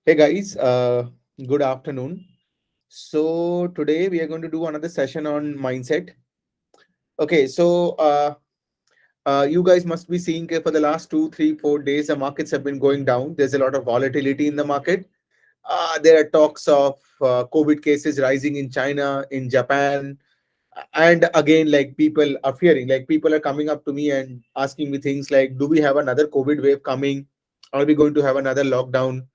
Hey guys, good afternoon. So today we are going to do another session on mindset. Okay, you guys must be seeing for the last 2, 3, 4 days the markets have been going down. There's a lot of volatility in the market. There are talks of COVID cases rising in China, in Japan, and again, like people are fearing. Like people are coming up to me and asking me things like, "Do we have another COVID wave coming? Are we going to have another lockdown?"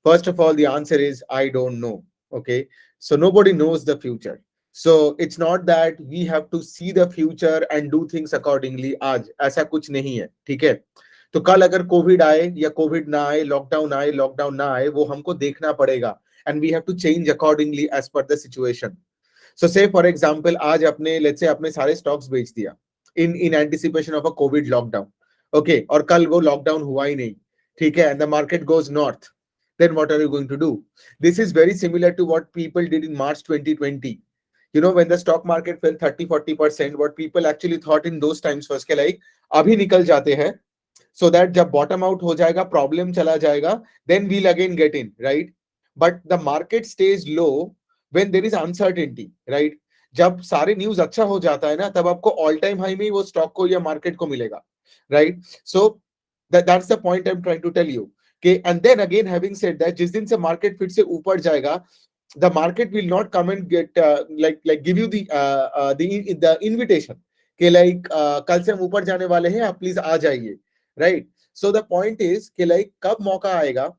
First of all, the answer is I don't know. Okay. So nobody knows the future. So it's not that we have to see the future and do things accordingly. आज ऐसा कुछ नहीं है. ठीक है. तो कल अगर कोविड आए या कोविड ना आए, लॉकडाउन ना आए, वो हमको देखना पड़ेगा. And we have to change accordingly as per the situation. So say for example, आज अपने let's say अपने सारे stocks बेच दिया in anticipation of a COVID lockdown. Okay. और कल वो lockdown हुआ ही नहीं. ठीक है. And the market goes north. Then what are you going to do? This is very similar to what people did in March 2020. You know, when the stock market fell 30-40%, what people actually thought in those times was कि like अभी निकल जाते हैं so that जब bottom out हो जाएगा, problem चला जाएगा, then we'll again get in, right? But the market stays low when there is uncertainty, right? जब सारे न्यूज अच्छा हो जाता है ना, तब आपको ऑल टाइम हाई में ही वो स्टॉक को या मार्केट को मिलेगा, right? So that's the point I'm trying to tell you. Okay, and then again, having said that, जिस दिन से market फिर से ऊपर जाएगा, the market will not come and get like give you the invitation कि like कल से हम ऊपर जाने वाले हैं, आप प्लीज आ जाइए, right? So the point is कि like कब मौका आएगा,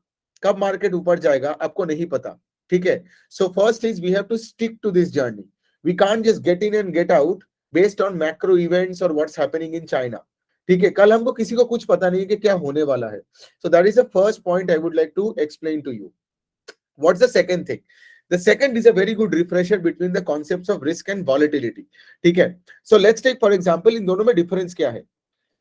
कब मार्केट ऊपर जाएगा, आपको नहीं पता. ठीक है. So first is we have to stick to this journey. We can't just get in and get out based on macro events or what's happening in China. ठीक है. कल हमको किसी को कुछ पता नहीं है कि क्या होने वाला है. So that is the first point I would like to explain to you. What's the second thing? The second is a very good refresher between the concepts of risk and volatility. ठीक है. So let's take for example, इन दोनों में difference क्या है?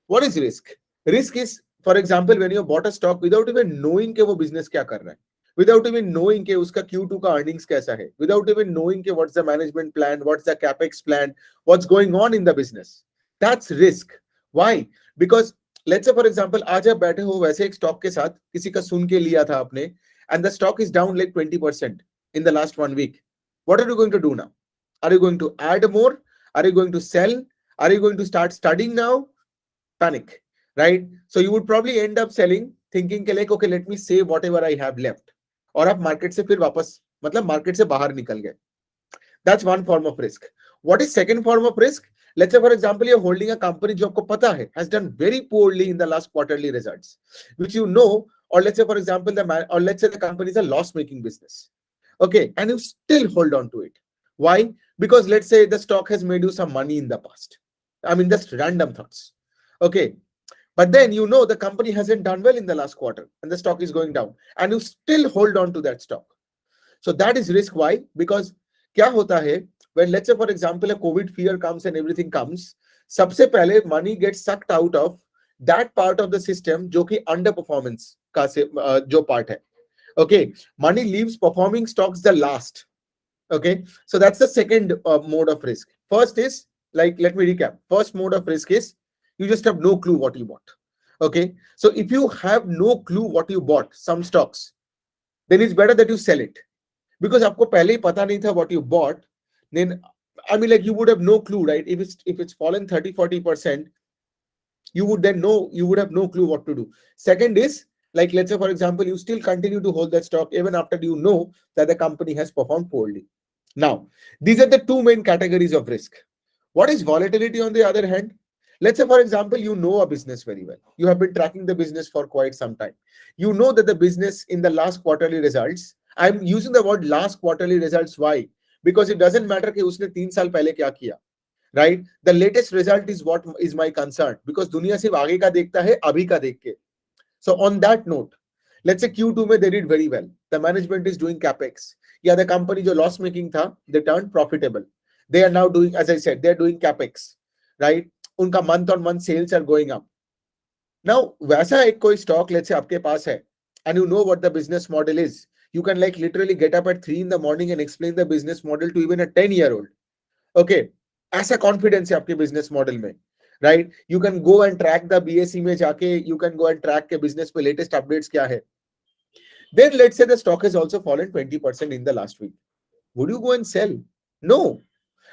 What is risk? Risk is, for example, when you bought a stock without even knowing कि वो business क्या कर रहा है, without even knowing कि उसका Q2 का earnings कैसा है, without even knowing कि what's the management plan, what's the capex plan, what's going on in the business. That's risk. Why? Because let's say for example, आज आप बैठे हो वैसे एक stock के साथ, किसी का सुन के लिया था आपने, and the stock is down like 20% in the last 1 week. What are you going to do now? Are you going to add more? Are you going to sell? Are you going to start studying now? Panic, right? So you would probably end up selling, thinking के like okay, let me save whatever I have left. और आप market से फिर वापस मतलब market से बाहर निकल गए. That's one form of risk. What is second form of risk? Let's say for example you're holding a company जो आपको पता है has done very poorly in the last quarterly results, which you know, or let's say for example or let's say the company is a loss making business. Okay, and you still hold on to it. Why? Because let's say the stock has made you some money in the past. I mean, just random thoughts. Okay, but then you know the company hasn't done well in the last quarter and the stock is going down, and you still hold on to that stock. So that is risk. Why? Because क्या होता है when let's say for example a COVID fear comes and everything comes, सबसे पहले money gets sucked out of that part of the system जो कि underperformance का से जो part है. Okay, money leaves performing stocks the last. Okay, so that's the second mode of risk. First is like, let me recap. First mode of risk is you just have no clue what you bought. Okay, so if you have no clue what you bought, some stocks, then it's better that you sell it, because आपको पहले ही पता नहीं था what you bought. Then I mean, like you would have no clue, right? If it's fallen 30-40%, you would have no clue what to do. Second is like, let's say for example you still continue to hold that stock even after you know that the company has performed poorly. Now these are the two main categories of risk. What is volatility on the other hand? Let's say for example you know a business very well, you have been tracking the business for quite some time, you know that the business in the last quarterly results, I'm using the word last quarterly results. Why? Because it doesn't matter कि उसने 3 साल पहले क्या किया, right? The latest result is what is my concern, because दुनिया सिर्फ आगे का देखता है अभी का देख के. So on that note, let's say Q2 में they did very well, the management is doing capex, yeah, the company जो loss making था they turned profitable, they are now doing, as I said, they are doing capex, right? उनका month on month sales are going up. Now वैसा एक कोई stock let's say आपके पास है, and you know what the business model is, you can like literally get up at 3 in the morning and explain the business model to even a 10-year-old. Okay, ऐसा confidence है आपके business model में, right? You can go and track the BSE में जाके, you can go and track के business पे latest updates क्या है. Then let's say the stock has also fallen 20% in the last week. Would you go and sell? No.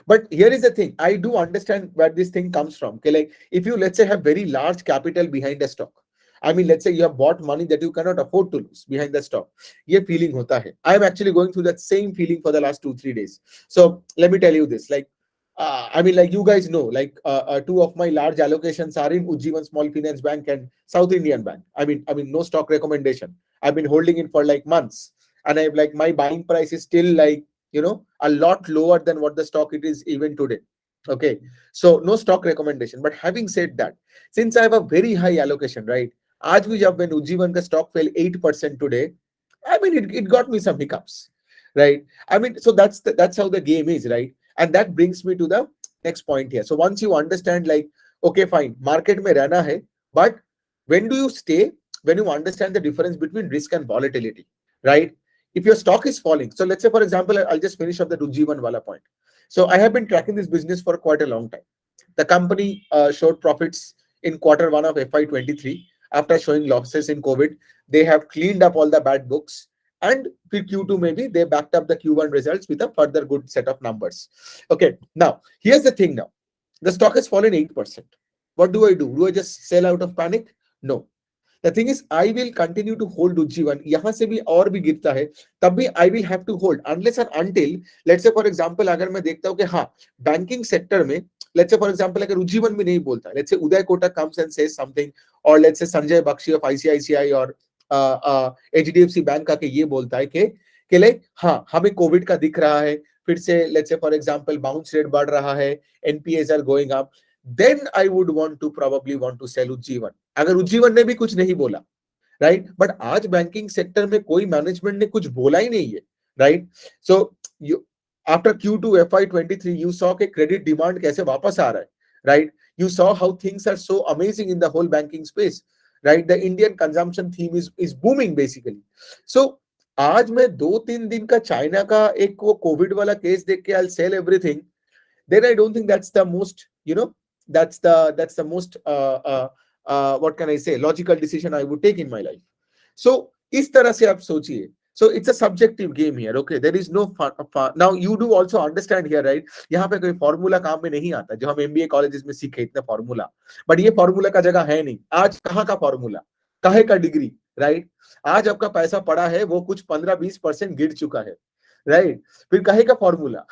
But here is the thing. I do understand where this thing comes from. Okay, like if you, let's say, have very large capital behind a stock. I mean, let's say you have bought money that you cannot afford to lose behind the stock. ये feeling होता है. I am actually going through that same feeling for the last 2-3 days. So let me tell you this. Like, I mean, like you guys know, like two of my large allocations are in Ujjivan Small Finance Bank and South Indian Bank. I mean, no stock recommendation. I've been holding it for like months, and I like my buying price is still like, a lot lower than what the stock it is even today. Okay, so no stock recommendation. But having said that, since I have a very high allocation, right? आज भी जब when Ujjivan का stock fell 8% today, I mean it got me some hiccups, right? I mean, so that's how the game is, right? And that brings me to the next point here. So once you understand, like, okay, fine, market में रहना है, but when do you stay? When you understand the difference between risk and volatility, right? If your stock is falling, so let's say, for example, I'll just finish up the Ujjivan wala point. So I have been tracking this business for quite a long time. The company showed profits in quarter one of FY23 after showing losses in COVID. They have cleaned up all the bad books, and Q2 maybe they backed up the Q1 results with a further good set of numbers. Okay, now here's the thing. Now the stock has fallen 8%. What do I do? Do I just sell out of panic? No. The thing is, I will continue to hold Ujjivan. यहाँ से भी और भी गिरता है, तब भी I will have to hold unless and until, let's say for example, अगर मैं देखता हूँ कि हाँ, banking sector में, let's say for example, अगर Ujjivan भी नहीं बोलता, let's say Uday Kotak comes and says something, or let's say Sanjay Bakshi of ICICI or HDFC Bank आके ये बोलता है कि like हाँ, हमें कोविड का दिख रहा है, फिर से let's say for example bounce rate बढ़ रहा है, NPAs are going up, then I would probably want to sell Ujjivan. अगर उज्जीवन ने भी कुछ नहीं बोला, राइट? बट आज बैंकिंग सेक्टर में कोई मैनेजमेंट ने कुछ बोला ही नहीं है, right? So after Q2 FY23 you saw के क्रेडिट डिमांड कैसे वापस आ रहा है, right? You saw how things are so amazing in the whole banking space, right? The Indian consumption theme is booming basically. So आज मैं 2-3 दिन का चाइना का एक वो कोविड वाला केस देख के I will sell everything, then I don't think that's the most, that's the most what can I say, logical decision I would take in my life. So इस तरह से आप सोचिए. So it's a subjective game here. Okay, there is no now you do also understand here, right? यहाँ पे कोई formula काम में नहीं आता जो हम MBA कॉलेजेस में सीखे इतना फॉर्मूला, बट ये फॉर्मूला का जगह है नहीं. आज कहाँ का फॉर्मूला, काहे का डिग्री, राइट? आज आपका पैसा पड़ा है वो कुछ 15-20% गिर चुका है, राइट? फिर काहे का फॉर्मूला.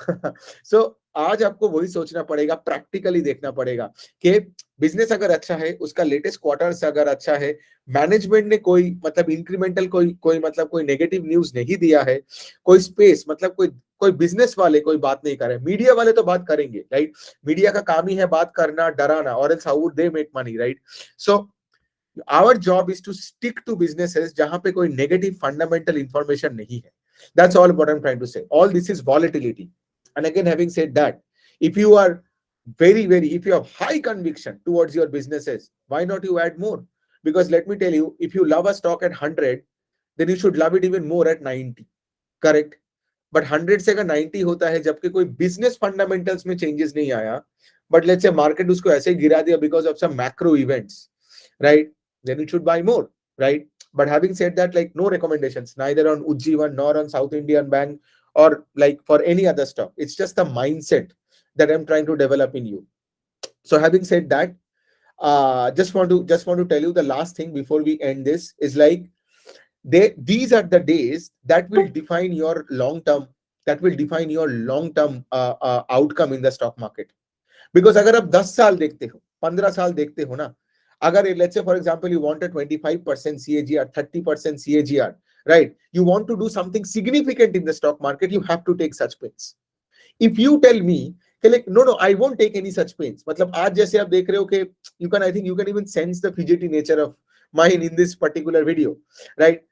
सो आज आपको वही सोचना पड़ेगा, प्रैक्टिकली देखना पड़ेगा कि बिजनेस अगर अच्छा है, उसका लेटेस्ट क्वार्टर अगर अच्छा है, मैनेजमेंट ने कोई मतलब इंक्रीमेंटल कोई नेगेटिव न्यूज नहीं दिया है, कोई स्पेस मतलब कोई बिजनेस वाले कोई बात नहीं कर रहे, मीडिया वाले तो बात करेंगे, राइट? मीडिया का काम ही है बात करना, डराना, और else how would they make money, right? So our job is to stick to businesses जहां पे कोई नेगेटिव फंडामेंटल इंफॉर्मेशन नहीं है. That's all what I'm trying to say. All this is volatility. And again, having said that, if you are if you have high conviction towards your businesses, why not you add more? Because let me tell you, if you love a stock at 100, then you should love it even more at 90. Correct? But 100 से अगर 90 होता है जबकि कोई business fundamentals में changes नहीं आया, but let's say market उसको ऐसे ही गिरा दिया because of some macro events, right? Then you should buy more, right? But having said that, like no recommendations, neither on Ujjivan nor on South Indian Bank or like for any other stock. It's just the mindset that I'm trying to develop in you. So having said that, just want to tell you the last thing before we end this is like these are the days that will define your long term outcome in the stock market. Because अगर आप 10 साल देखते हो, 15 साल देखते हो ना, अगर let's say for example you want a 25% CAGR, 30% CAGR, right? You want to do something significant in the stock market, you have to take such pains. If you tell me like no, I won't take any such pains, मतलब आज जैसे आप देख रहे हो कि I think you can even sense the fidgety nature of mine in this particular video, right?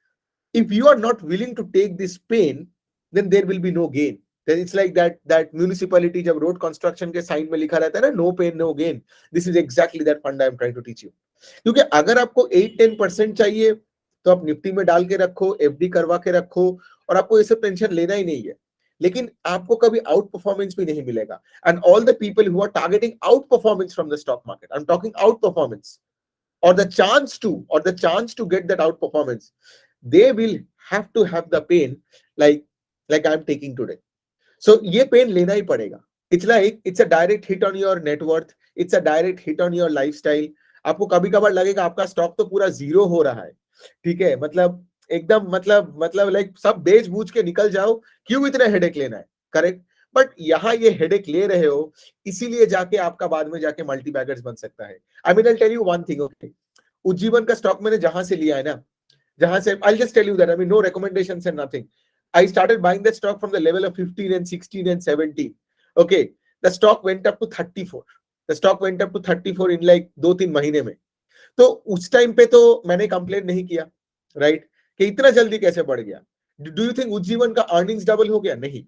If you are not willing to take this pain, then there will be no gain. Then it's like that municipality जब road construction के sign में लिखा रहता है ना, no pain no gain. This is exactly that fund I'm trying to teach you. क्योंकि अगर आपको 8-10% चाहिए तो आप निफ्टी में डाल के रखो, FD करवा के रखो, और आपको ये सब टेंशन लेना ही नहीं है. लेकिन आपको कभी आउट परफॉर्मेंस भी नहीं मिलेगा. And all the people who are targeting out performance from the stock market, I'm talking out performance, or the chance to get that out performance, they will have to have the pain like I'm taking today. So ये pen लेना ही पड़ेगा. It's a direct hit on your net worth. It's a direct hit on your lifestyle. आपको कभी कभार लगेगा आपका stock तो पूरा जीरो हो रहा है, ठीक है, मतलब एकदम लाइक सब बेच बूझ के निकल जाओ, क्यों इतना हेडेक लेना है, करेक्ट. बट यहाँ ये हेडेक ले रहे हो, इसीलिए जाके आपका बाद में जाके मल्टी बैगर्स बन सकता है. I mean I tell you one thing, okay, Ujjivan का स्टॉक मैंने जहां से लिया है ना, जहां से, I'll just tell you that, I mean, no recommendations and nothing. I started buying that stock from the level of 15 and 16 and 17. Okay, the stock went up to 34. The stock went up to 34 in like 2-3 महीने में. तो उस time पे तो मैंने complain नहीं किया, right, कि इतना जल्दी कैसे बढ़ गया. डू यू थिंक उज्जीवन का अर्निंग्स डबल हो गया? नहीं,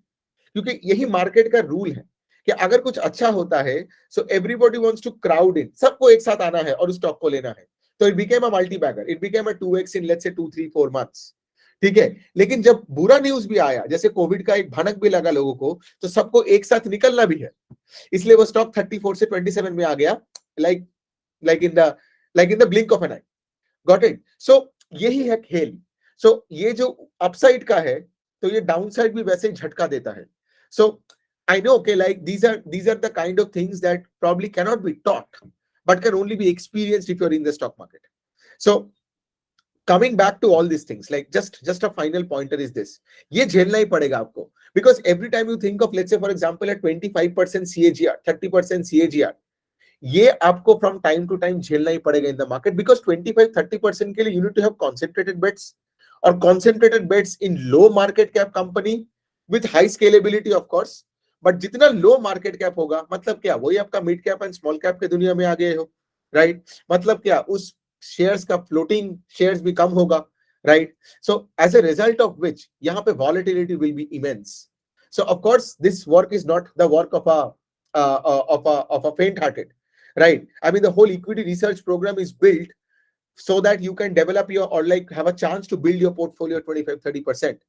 क्योंकि यही मार्केट का रूल है कि अगर कुछ अच्छा होता है, so everybody wants to crowd in, सबको एक साथ आना है और उस स्टॉक को लेना है. तो it became a multibagger, it became a 2x in let's say 2-3-4 months, ठीक है. लेकिन जब बुरा न्यूज भी आया, जैसे कोविड का एक भनक भी लगा लोगों को, तो सबको एक साथ निकलना भी है, इसलिए वो स्टॉक 34 से 27 में आ गया, like like in the blink of an eye. Got it. So यही है खेल. सो ये जो अपसाइड का है, तो ये डाउनसाइड भी वैसे ही झटका देता है. सो I know, okay, like these are the kind of things that probably cannot be taught, but can only be experienced if you're in the stock market. So coming back to all these things, like just a final pointer is this: ये झेलना ही पड़ेगा आपको, because every time you think of, let's say for example, a 25% CAGR, 30% CAGR, ये आपको from time to time झेलना ही पड़ेगा in the market, because 25-30% के लिए you need to have concentrated bets, or concentrated bets in low market cap company with high scalability of course. But जितना लो market cap होगा, मतलब क्या, वही आपका mid cap and small cap के दुनिया में आ गए हो, राइट. मतलब क्या, उस शेयर्स का फ्लोटिंग शेयर्स भी कम होगा, right. So as a result of which यहाँ पे volatility will be immense. So of course this work is not the work of a faint hearted, right. I mean, the whole equity research program is built so that you can develop your, or like have a chance to build your portfolio 25-30%,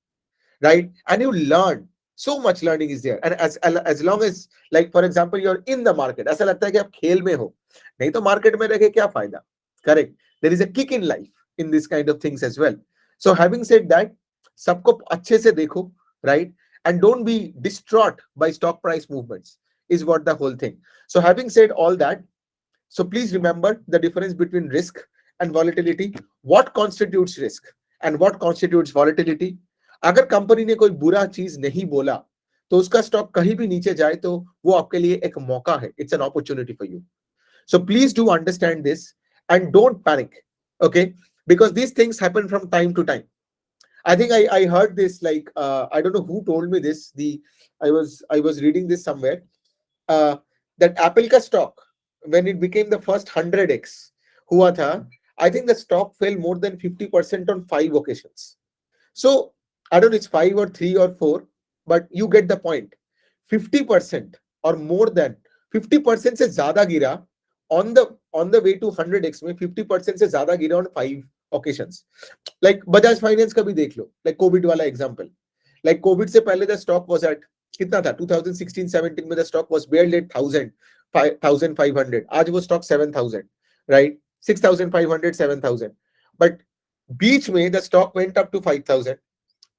right. And you learn, so much learning is there. And as long as, like for example, you're in the market, ऐसा लगता है कि आप खेल में हो, नहीं तो मार्केट में रह के क्या फायदा, correct. there is a kick in life in this kind of things as well. So having said that, सबको अच्छे से देखो, right, and don't be distraught by stock price movements is what the whole thing. So having said all that, so please remember the difference between risk and volatility. What constitutes risk and what constitutes volatility? अगर company ने कोई बुरा चीज नहीं बोला, तो उसका stock कहीं भी नीचे जाए तो वो आपके लिए एक मौका है. It's an opportunity for you. So please do understand this and don't panic, okay, because these things happen from time to time. I think I heard this, like I don't know who told me this. I was reading this somewhere, that Apple ka stock, when it became the first 100x हुआ था, I think the stock fell more than 50% on 5 occasions. So I don't know it's 5 or 3 or 4, but you get the point. 50% or more than 50% से ज्यादा गिरा on the way to 100x में, 50% से ज्यादा गिरा on 5 occasions. Like Bajaj Finance का भी देख लो, like COVID वाला example. Like COVID से पहले the stock was at कितना था 2016-17 में, the stock was barely at 1,500. आज वो stock 7,000, right, 6,500, 7,000. But बीच में the stock went up to 5,000.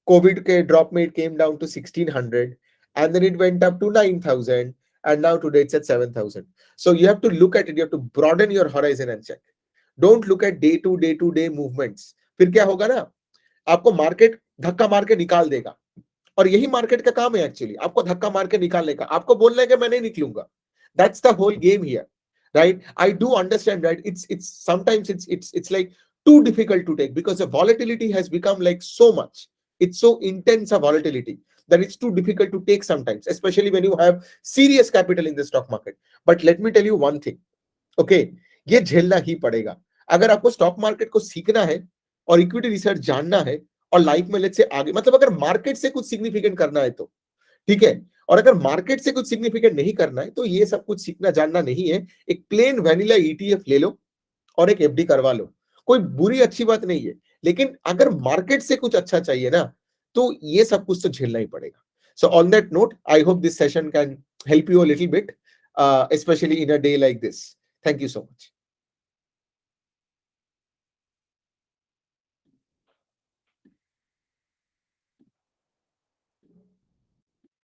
COVID के drop में it came down to 1,600, and then it went up to 9,000, and now today it's at 7,000. So you have to look at it, you have to broaden your horizon and check. Don't look at day to day movements. फिर क्या होगा ना, आपको market धक्का मार के निकाल देगा, और यही मार्केट का काम है एक्चुअली, आपको धक्का मार के निकालने का, आपको बोलना है कि मैं नहीं निकलूंगा. That's the whole game here, right? I do understand that it's sometimes it's like too difficult to take, because the volatility has become like so much. It's so intense a volatility that it's too difficult to take sometimes, especially when you have serious capital in the stock market. But let me tell you one thing, okay, ये झेलना ही पड़ेगा. अगर आपको stock market को सीखना है और equity research जानना है, और लाइफ में लेट्स से आगे, मतलब अगर मार्केट से कुछ सिग्निफिकेंट करना है तो ठीक है, और अगर मार्केट से कुछ सिग्निफिकेंट नहीं करना है तो ये सब कुछ सीखना जानना नहीं है. एक प्लेन वैनिला ETF ले लो और एक FD करवा लो, कोई बुरी अच्छी बात नहीं है. लेकिन अगर मार्केट से कुछ अच्छा चाहिए ना, तो ये सब कुछ तो झेलना ही पड़ेगा. So on that note, I hope this session can help you a little bit, especially in a day like this. Thank you so much.